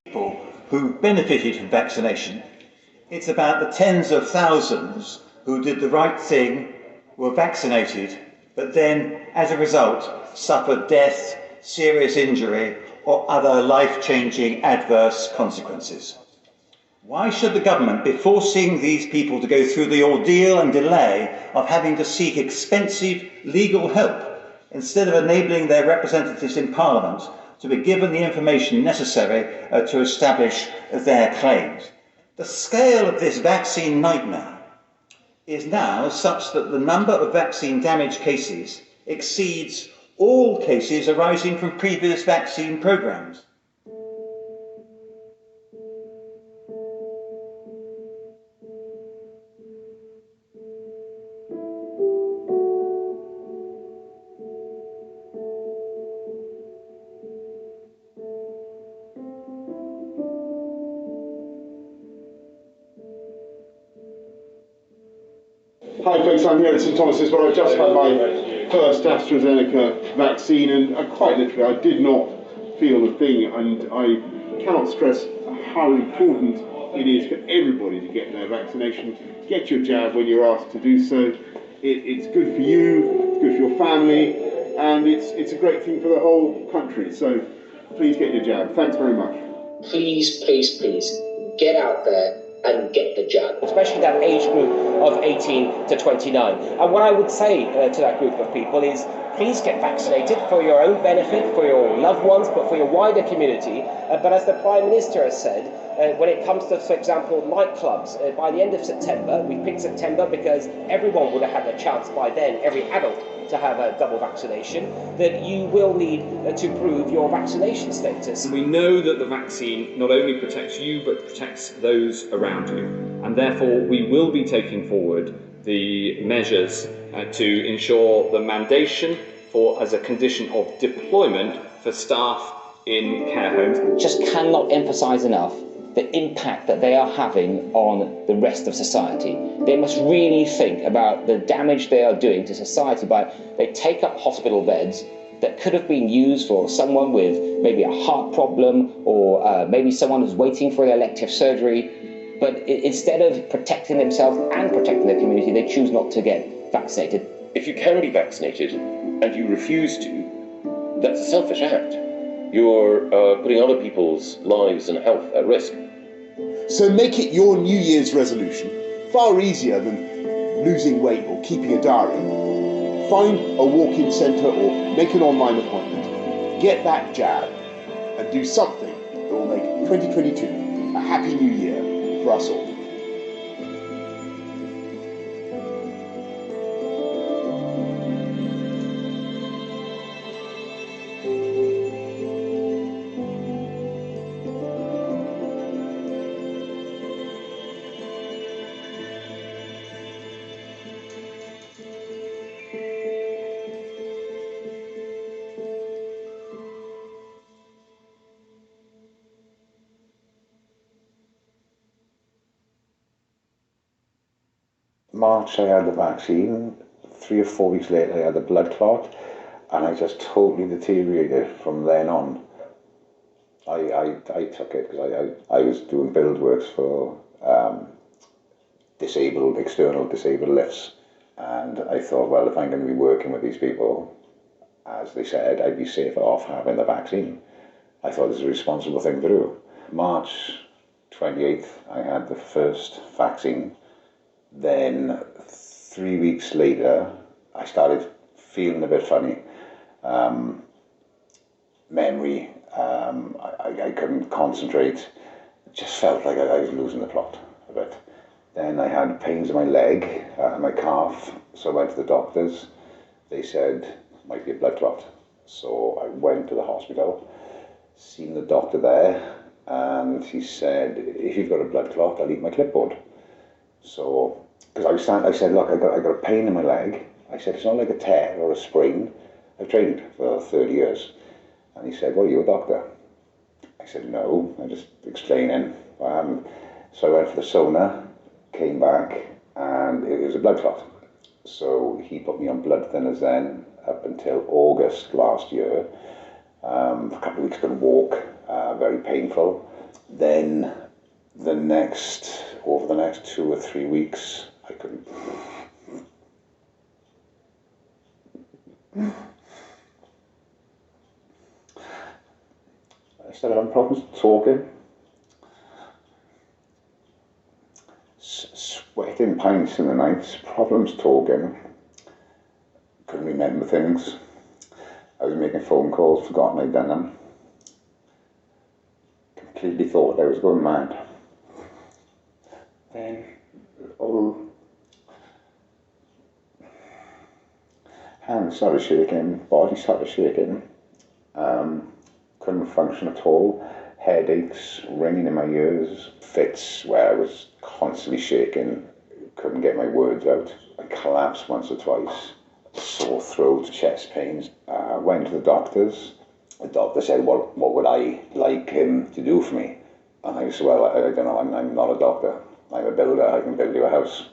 People who benefited from vaccination. It's about the tens of thousands who did the right thing, were vaccinated, but then, as a result, suffered death, serious injury, or other life-changing adverse consequences. Why should the government be forcing these people to go through the ordeal and delay of having to seek expensive legal help instead of enabling their representatives in Parliament to be given the information necessary to establish their claims? The scale of this vaccine nightmare is now such that the number of vaccine damage cases exceeds all cases arising from previous vaccine programmes. Hi folks, I'm here at St Thomas's where I just had my first AstraZeneca vaccine, and quite literally I did not feel a thing, and I cannot stress how important it is for everybody to get their vaccination. Get your jab when you're asked to do so. It's good for you, it's good for your family, and it's a great thing for the whole country. So please get your jab. Thanks very much. Please, please, please get out there and get the jab. Especially that age group of 18 to 29. And what I would say to that group of people is, please get vaccinated for your own benefit, for your loved ones, but for your wider community. But as the Prime Minister has said, when it comes to, for example, nightclubs, by the end of September, we picked September because everyone would have had a chance by then, every adult, to have a double vaccination, that you will need to prove your vaccination status. We know that the vaccine not only protects you, but protects those around you. And therefore, we will be taking forward the measures to ensure the mandation for, as a condition of deployment for staff in care homes. Just cannot emphasise enough the impact that they are having on the rest of society. They must really think about the damage they are doing to society by they take up hospital beds that could have been used for someone with maybe a heart problem or maybe someone who's waiting for an elective surgery. But instead of protecting themselves and protecting their community, they choose not to get vaccinated. If you can be vaccinated and you refuse to, that's a selfish act. You're putting other people's lives and health at risk. So make it your New Year's resolution, far easier than losing weight or keeping a diary. Find a walk-in centre or make an online appointment. Get that jab and do something that will make 2022 a happy new year for us all. March I had the vaccine, 3 or 4 weeks later I had a blood clot, and I just totally deteriorated from then on. I took it because I was doing build works for external disabled lifts, and I thought, well, if I'm going to be working with these people, as they said, I'd be safer off having the vaccine. I thought it was a responsible thing to do. March 28th I had the first vaccine. Then 3 weeks later, I started feeling a bit funny. Memory, I couldn't concentrate. It just felt like I was losing the plot a bit. Then I had pains in my leg, my calf, so I went to the doctors. They said, might be a blood clot. So I went to the hospital, seen the doctor there, and he said, if you've got a blood clot, I'll eat my clipboard. So, because I said, look, I got a pain in my leg. I said, it's not like a tear or a sprain. I've trained for 30 years. And he said, well, you're a doctor. I said, no, I'm just explaining. So I went for the sonar, came back, and it was a blood clot. So he put me on blood thinners then, up until August last year. For a couple of weeks, couldn't walk, very painful. Then over the next 2 or 3 weeks, I couldn't. I started having problems talking, sweating pints in the nights, problems talking, couldn't remember things. I was making phone calls, forgotten I'd done them. Completely thought I was going mad. Then, hands started shaking, body started shaking, couldn't function at all, headaches, ringing in my ears, fits where I was constantly shaking, couldn't get my words out. I collapsed once or twice, sore throat, chest pains. Went to the doctors. The doctor said, what would I like him to do for me? And I said, well, I don't know, I'm not a doctor. I'm a builder, I can build you a house.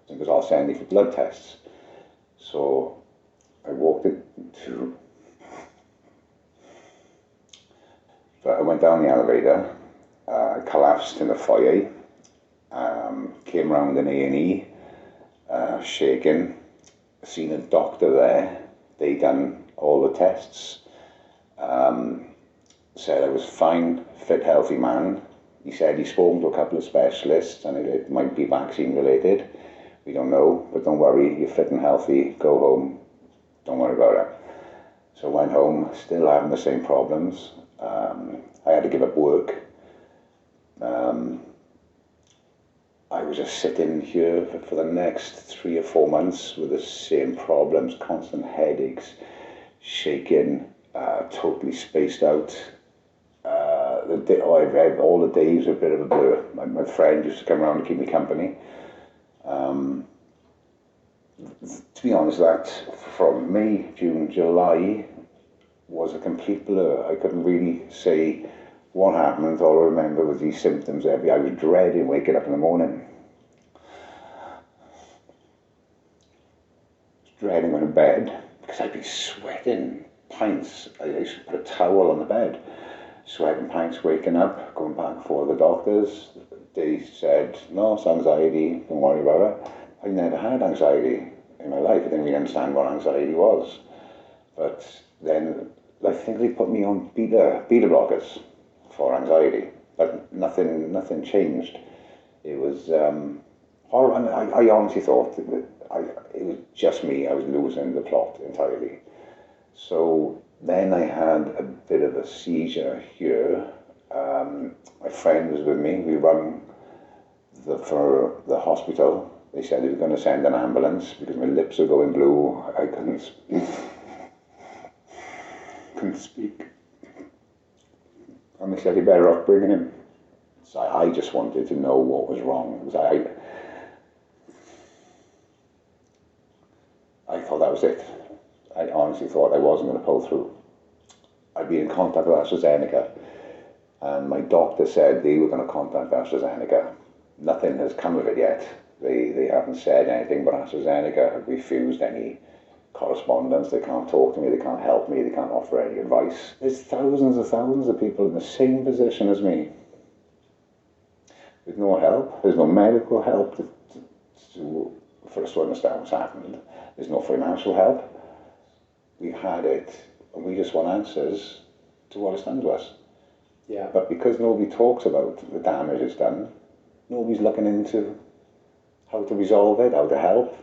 He goes, I'll send you for blood tests. So I walked into... So I went down the elevator, collapsed in the foyer, came round in A&E, shaking, seen a doctor there. They done all the tests, said I was fine, fit, healthy man. He said he's spoken to a couple of specialists and it might be vaccine related. We don't know, but don't worry, you're fit and healthy, go home, don't worry about it. So I went home, still having the same problems. I had to give up work. I was just sitting here for the next 3 or 4 months with the same problems, constant headaches, shaking, totally spaced out. I've read all the days were a bit of a blur. My friend used to come around to keep me company. To be honest, that from May, June, July was a complete blur. I couldn't really say what happened. All I remember was these symptoms. I was dreading waking up in the morning. Dreading going to bed because I'd be sweating pints. I used to put a towel on the bed, sweating pints, waking up, going back for the doctors. They said, no, it's anxiety, don't worry about it. I never had anxiety in my life. I didn't really understand what anxiety was. But then I think they put me on beta blockers for anxiety, but nothing changed. It was horrible. And I honestly thought that it was just me. I was losing the plot entirely. So then I had a bit of a seizure here. My friend was with me. We rang for the hospital. They said they were going to send an ambulance because my lips were going blue. I couldn't speak. And they said, you're better off bringing him. So I just wanted to know what was wrong. Because I thought that was it. I honestly thought I wasn't going to pull through. I'd been in contact with AstraZeneca, and my doctor said they were going to contact AstraZeneca. Nothing has come of it yet. They haven't said anything, but AstraZeneca have refused any correspondence. They can't talk to me, they can't help me, they can't offer any advice. There's thousands and thousands of people in the same position as me. With no help, there's no medical help for us to understand what's happened. There's no financial help. We've had it, and we just want answers to what it's done to us. Yeah. But because nobody talks about the damage it's done, nobody's looking into how to resolve it, how to help.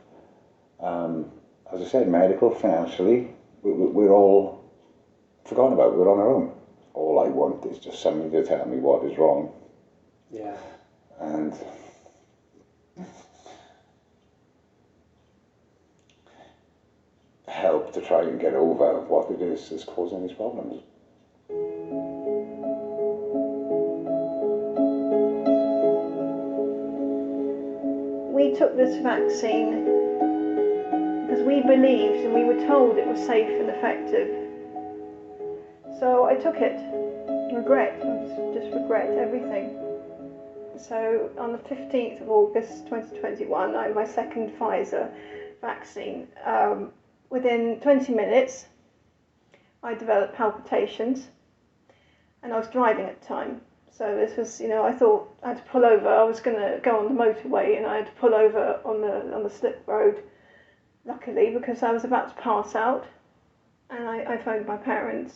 As I said, medical, financially, we're all forgotten about. We're on our own. All I want is just somebody to tell me what is wrong. Yeah. And help to try and get over what it is that's causing these problems. We took this vaccine because we believed and we were told it was safe and effective. So I took it. Regret, I just regret everything. So on the 15th of August 2021, I had my second Pfizer vaccine. Within 20 minutes, I developed palpitations, and I was driving at the time. So this was, I thought I had to pull over. I was going to go on the motorway, and I had to pull over on the slip road. Luckily, because I was about to pass out, and I phoned my parents.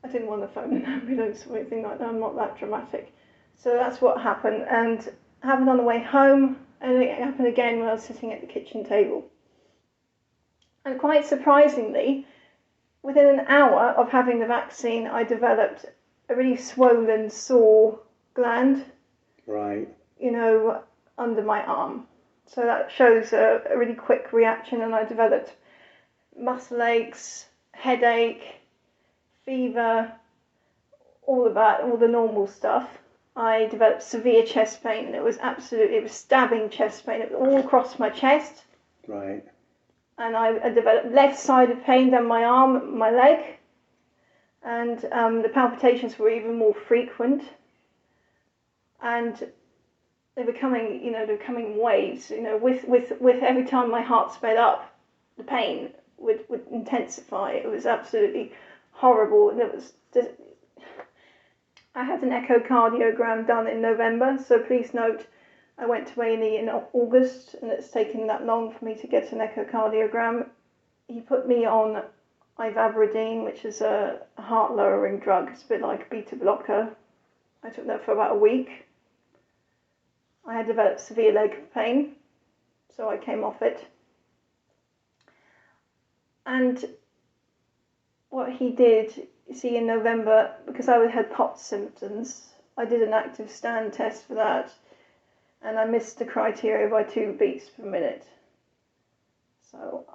I didn't want to phone an ambulance or anything like that. I'm not that dramatic. So that's what happened, and happened on the way home, and it happened again when I was sitting at the kitchen table. And quite surprisingly, within an hour of having the vaccine, I developed a really swollen, sore gland. Right. Under my arm. So that shows a really quick reaction, and I developed muscle aches, headache, fever, all of that, all the normal stuff. I developed severe chest pain, and it was stabbing chest pain. It was all across my chest. Right. And I developed left-sided pain down my arm, my leg, and the palpitations were even more frequent. And they were coming, they were coming in waves. With every time my heart sped up, the pain would intensify. It was absolutely horrible, and it was just, I had an echocardiogram done in November, so please note I went to A&E in August, and it's taken that long for me to get an echocardiogram. He put me on ivabradine, which is a heart-lowering drug. It's a bit like a beta blocker. I took that for about a week. I had developed severe leg pain, so I came off it. And what he did, in November, because I had POTS symptoms, I did an active stand test for that, and I missed the criteria by 2 beats per minute. So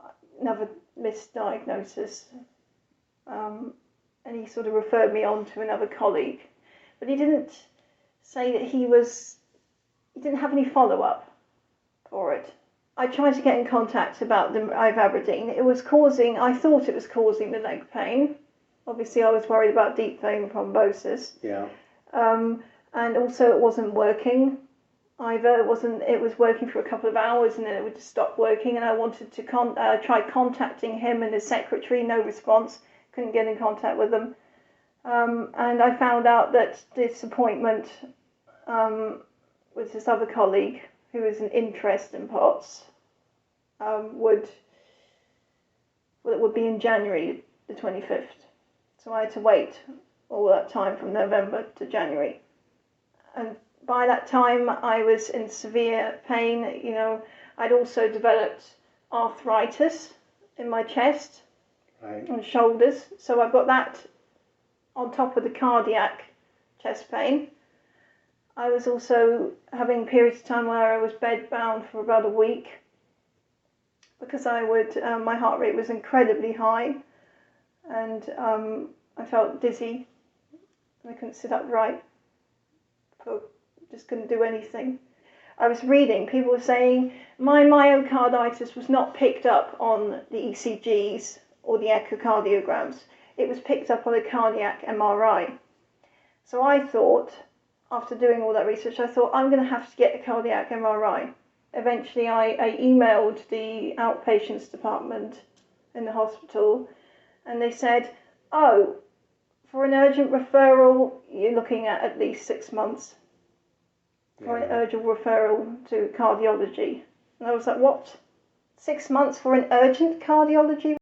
another misdiagnosis. And he sort of referred me on to another colleague. But he didn't say that he didn't have any follow-up for it. I tried to get in contact about the ivabradine. I thought it was causing the leg pain. Obviously, I was worried about deep vein thrombosis. Yeah. And also it wasn't working either. It was working for a couple of hours, and then it would just stop working. And I wanted to try contacting him and his secretary, no response. Couldn't get in contact with them. And I found out that this appointment with this other colleague, who has an interest in POTS, would be in January the 25th. So I had to wait all that time from November to January. And by that time, I was in severe pain. I'd also developed arthritis in my chest and shoulders. So I've got that on top of the cardiac chest pain. I was also having periods of time where I was bedbound for about a week, because my heart rate was incredibly high, and I felt dizzy, and I couldn't sit upright. Just couldn't do anything. I was reading, people were saying my myocarditis was not picked up on the ECGs or the echocardiograms. It was picked up on a cardiac MRI. So I thought, after doing all that research, I thought I'm going to have to get a cardiac MRI. Eventually I emailed the outpatients department in the hospital, and they said, for an urgent referral, you're looking at least 6 months. For an urgent referral to cardiology. And I was like, what? 6 months for an urgent cardiology